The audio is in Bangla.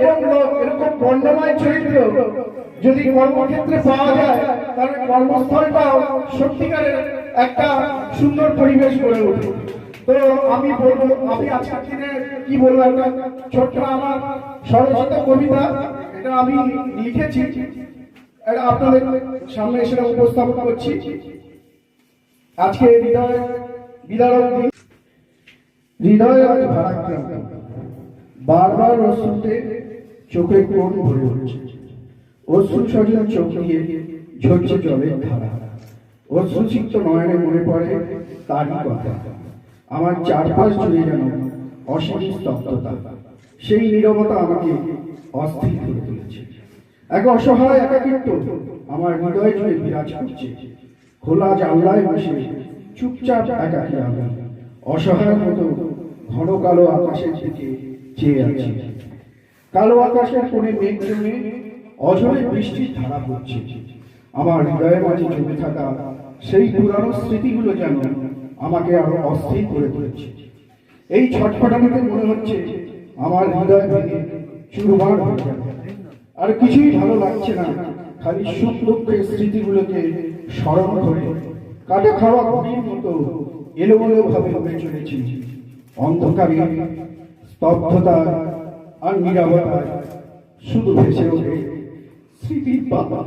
এরকম লোক, এরকম বর্ণময় চরিত্র যদি কর্মক্ষেত্রে পাওয়া যায়, তাহলে কর্মস্থলটাও সত্যিকারের একটা সুন্দর পরিবেশ গড়ে ওঠে। তো আমি বলবো, আমি আজকের দিনে কি বলবো, একটা ছোট্ট আমার স্বরচিত কবিতা, এটা আমি লিখেছি, এটা আপনাদের সামনে এসে উপস্থাপন করছি। আজকে বিদারক দিন, হৃদয় আজ ভারাক্রান্ত, বারবার অশ্রুতে চোখে কোণ ভরে উঠছে, অশ্রু সজল চোখ দিয়ে ঝরছে জলের ধারা, অশ্রুসিক্ত নয়নে মনে পড়ে তারই কথা। আমার চারপাশ জুড়ে যেন অসীম স্তব্ধতা, সেই নীরবতা আমাকে অস্থির করে তুলেছে। এক অসহায় একাকিত্ব আমার হৃদয় জুড়ে বিরাজ করছে। খোলা জানলায় বসে চুপচাপ একাকী আমি অসহায়ের মতো ঘন কালো আকাশের দিকে চেয়ে আছি। কালো আকাশের কোণে মেঘ জমে অঝরে বৃষ্টির ধারা পড়ছে। আমার হৃদয়ের মাঝে জমে থাকা সেই পুরানো স্মৃতিগুলো যেন আমাকে আরো অস্থির করে তুলেছে। এই ছটফটানিতে মনে হচ্ছে আমার হৃদয় ভেঙে চুরমার হয়ে যাবে। আর কিছুই ভালো লাগছে না, খালি সুখ দুঃখের স্মৃতিগুলোকে স্মরণ করে কাটা খাওয়া ঘড়ির মতো এলোমেলো ভাবে উড়ে চলেছি। অন্ধকারে, স্তব্ধতা আর নীরবতায় শুধু ভেসে ওঠে স্মৃতির পাতা।